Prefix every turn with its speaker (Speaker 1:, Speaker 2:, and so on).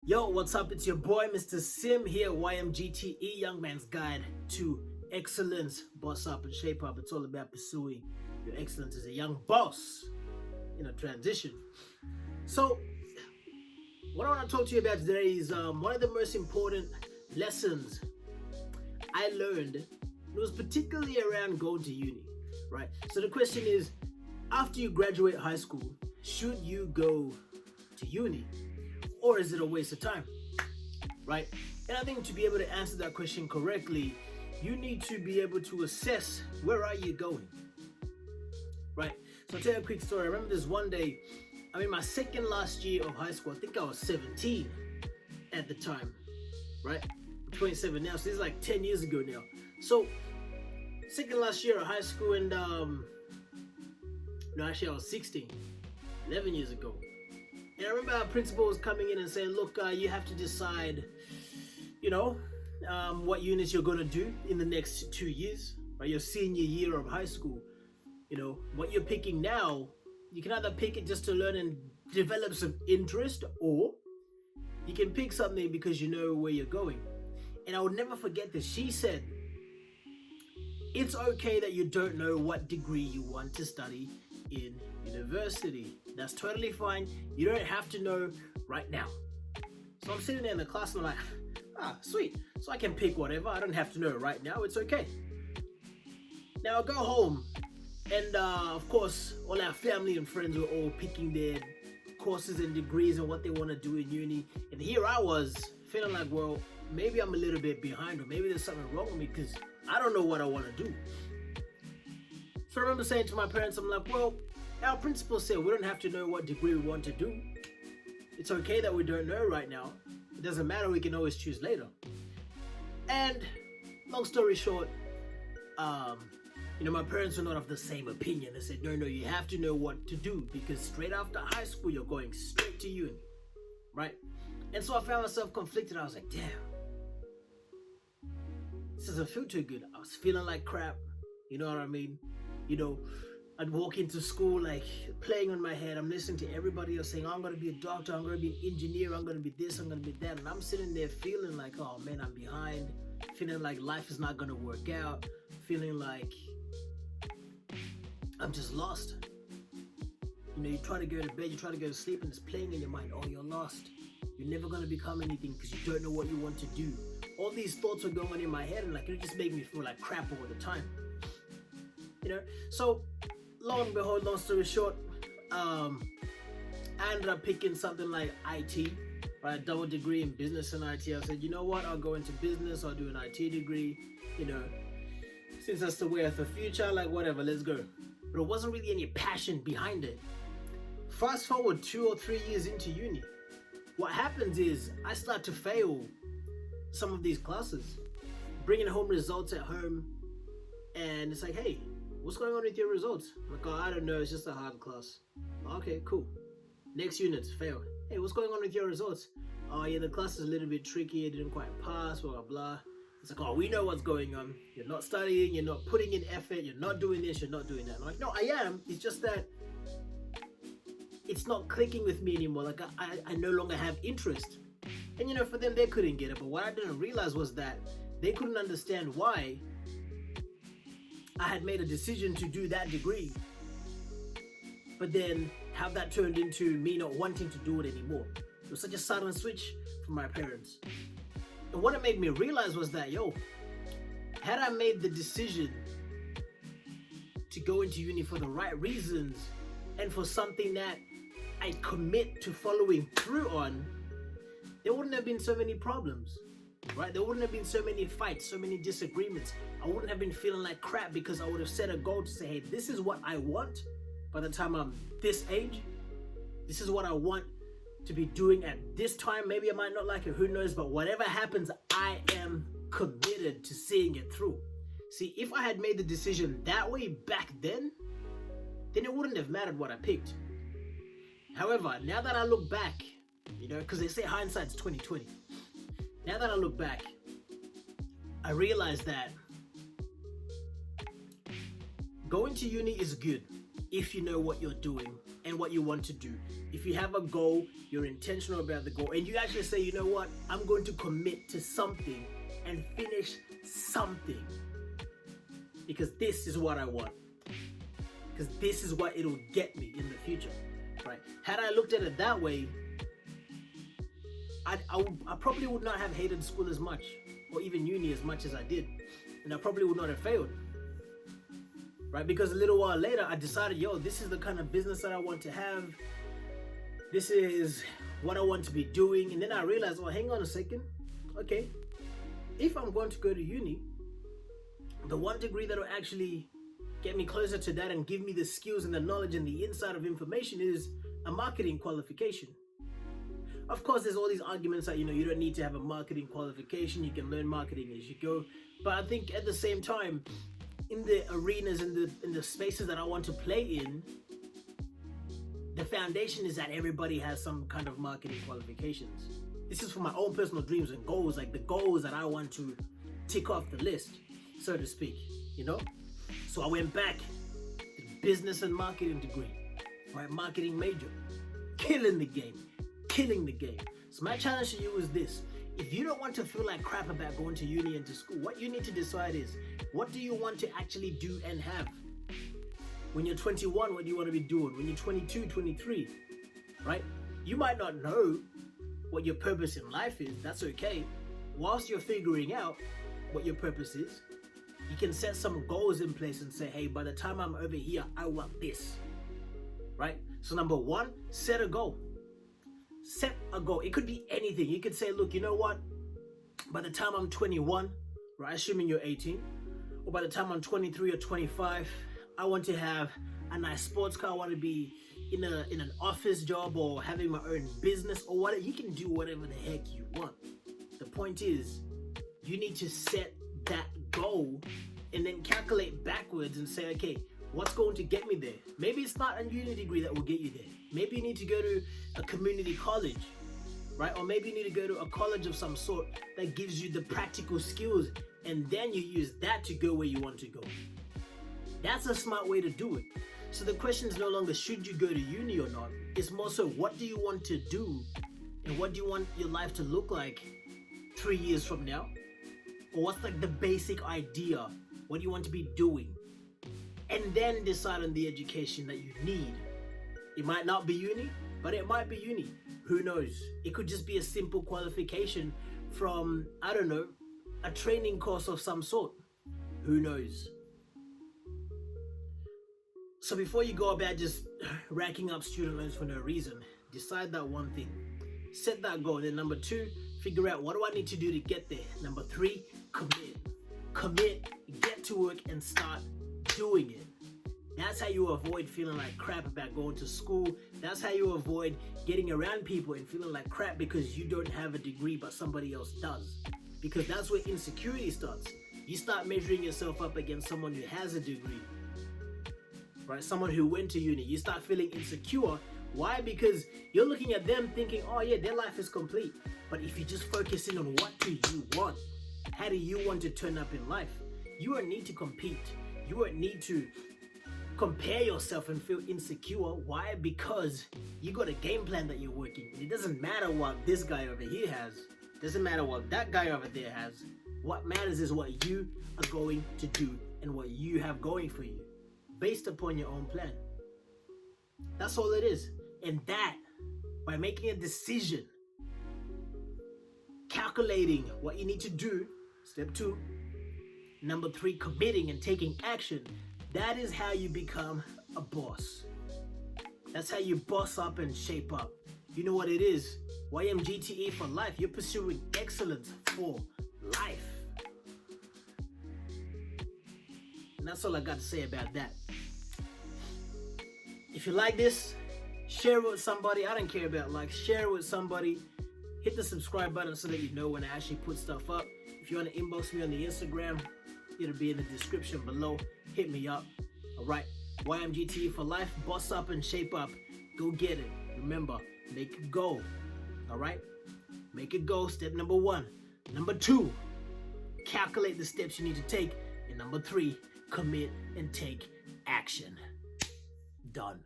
Speaker 1: Yo, what's up? It's your boy, Mr. Sim here, YMGTE, Young Man's Guide to Excellence. Boss up and shape up. It's all about pursuing your excellence as a young boss in a transition. So, what I want to talk to you about today is one of the most important lessons I learned. It was particularly around going to uni, right? So the question is, after you graduate high school, should you go to uni? Or is it a waste of time, right? And I think to be able to answer that question correctly, you need to be able to assess where are you going, right? So I'll tell you a quick story. I remember this one day, I'm in my second last year of high school. I think I was 17 at the time, right? I'm 27 now, so this is like 10 years ago now. So second last year of high school, and actually I was 16, 11 years ago. And I remember our principal was coming in and saying, look, you have to decide, what units you're going to do in the next 2 years, right? Your senior year of high school. What you're picking now, you can either pick it just to learn and develop some interest, or you can pick something because you know where you're going. And I will never forget this. She said, it's okay that you don't know what degree you want to study in university. That's totally fine. You don't have to know right now. So I'm sitting there in the class and I'm like, sweet. So I can pick whatever. I don't have to know right now. It's okay. Now I go home and of course all our family and friends were all picking their courses and degrees and what they want to do in uni. And here I was feeling like, well, maybe I'm a little bit behind, or maybe there's something wrong with me because I don't know what I want to do. So I remember saying to my parents, I'm like, well, our principal said we don't have to know what degree we want to do. It's okay that we don't know right now. It doesn't matter, we can always choose later. And long story short, my parents were not of the same opinion. They said, no, you have to know what to do because straight after high school, you're going straight to uni, right? And so I found myself conflicted. I was like, damn, this doesn't feel too good. I was feeling like crap. You know what I mean? I'd walk into school like playing on my head. I'm listening to everybody else saying, I'm going to be a doctor, I'm going to be an engineer, I'm going to be this, I'm going to be that. And I'm sitting there feeling like, oh man, I'm behind. Feeling like life is not going to work out. Feeling like I'm just lost. You try to go to bed, you try to go to sleep, and it's playing in your mind, oh, you're lost. You're never going to become anything because you don't know what you want to do. All these thoughts were going on in my head, and it just made me feel like crap all the time. So lo and behold, long story short, I ended up picking something like IT, right? A double degree in business and IT. I said, you know what? I'll go into business. I'll do an IT degree. Since that's the way of the future, like whatever, let's go. But it wasn't really any passion behind it. Fast forward 2 or 3 years into uni, what happens is I start to fail some of these classes, bringing home results at home, and it's like, hey, what's going on with your results? I'm like, oh, I don't know, it's just a hard class. Okay, cool. Next unit, fail. Hey, what's going on with your results? Oh yeah, the class is a little bit tricky, I didn't quite pass, blah, blah, blah. It's like, oh, we know what's going on. You're not studying, you're not putting in effort, you're not doing this, you're not doing that. I'm like, no, I am. It's just that it's not clicking with me anymore. Like, I no longer have interest. And for them, they couldn't get it. But what I didn't realize was that they couldn't understand why I had made a decision to do that degree, but then have that turned into me not wanting to do it anymore. It was such a sudden switch from my parents. And what it made me realize was that, had I made the decision to go into uni for the right reasons and for something that I commit to following through on, there wouldn't have been so many problems, right? There wouldn't have been so many fights, so many disagreements. I wouldn't have been feeling like crap because I would have set a goal to say, hey, this is what I want by the time I'm this age. This is what I want to be doing at this time. Maybe I might not like it, who knows, but whatever happens, I am committed to seeing it through. See, if I had made the decision that way back then it wouldn't have mattered what I picked. However, now that I look back, because they say hindsight's 20/20. Now that I look back, I realize that going to uni is good if you know what you're doing and what you want to do. If you have a goal, you're intentional about the goal, and you actually say, you know what, I'm going to commit to something and finish something because this is what I want, because this is what it'll get me in the future, right? Had I looked at it that way, I probably would not have hated school as much, or even uni as much as I did, and I probably would not have failed, right? Because a little while later, I decided, yo, this is the kind of business that I want to have. This is what I want to be doing. And then I realized, oh, hang on a second. Okay, if I'm going to go to uni, the one degree that will actually get me closer to that and give me the skills and the knowledge and the insight of information is a marketing qualification. Of course, there's all these arguments that, you don't need to have a marketing qualification. You can learn marketing as you go. But I think at the same time, in the arenas, in the spaces that I want to play in, the foundation is that everybody has some kind of marketing qualifications. This is for my own personal dreams and goals, like the goals that I want to tick off the list, so to speak, So I went back to business and marketing degree, right? Marketing major, killing the game. So my challenge to you is this: if you don't want to feel like crap about going to uni and to school, what you need to decide is, what do you want to actually do and have? When you're 21, what do you want to be doing? When you're 22, 23, right? You might not know what your purpose in life is. That's okay. Whilst you're figuring out what your purpose is, you can set some goals in place and say, hey, by the time I'm over here, I want this, right? So number one, set a goal. Set a goal. It could be anything. You could say, look, you know what? By the time I'm 21, right, assuming you're 18, or by the time I'm 23 or 25, I want to have a nice sports car. I want to be in an office job or having my own business or whatever. You can do whatever the heck you want. The point is, you need to set that goal and then calculate backwards and say, okay, what's going to get me there? Maybe it's not a uni degree that will get you there. Maybe you need to go to a community college, right? Or maybe you need to go to a college of some sort that gives you the practical skills, and then you use that to go where you want to go. That's a smart way to do it. So the question is no longer should you go to uni or not. It's more so, what do you want to do, and what do you want your life to look like 3 years from now? Or what's like the basic idea? What do you want to be doing? And then decide on the education that you need. It might not be uni, but it might be uni. Who knows? It could just be a simple qualification from, I don't know, a training course of some sort. Who knows? So before you go about just racking up student loans for no reason, decide that one thing. Set that goal. Then number two, figure out, what do I need to do to get there? Number three, commit, get to work and start doing it. That's how you avoid feeling like crap about going to school. That's how you avoid getting around people and feeling like crap because you don't have a degree but somebody else does. Because that's where insecurity starts. You start measuring yourself up against someone who has a degree, right? Someone who went to uni. You start feeling insecure. Why? Because you're looking at them thinking, oh yeah, their life is complete. But if you just focus in on what do you want, how do you want to turn up in life, you won't need to compete. You won't need to compare yourself and feel insecure. Why? Because you got a game plan that you're working. It doesn't matter what this guy over here has. It doesn't matter what that guy over there has. What matters is what you are going to do and what you have going for you based upon your own plan. That's all it is. And that, by making a decision, calculating what you need to do, step two. Number three, committing and taking action. That is how you become a boss. That's how you boss up and shape up. You know what it is? YMGTE for life. You're pursuing excellence for life. And that's all I got to say about that. If you like this, share it with somebody. I don't care about likes. Share it with somebody. Hit the subscribe button so that you know when I actually put stuff up. If you want to inbox me on the Instagram, it'll be in the description below. Hit me up. Alright, YMGTE for life. Boss up and shape up. Go get it. Remember, make it go. Alright? Make it go. Step number one. Number two, calculate the steps you need to take. And number three, commit and take action. Done.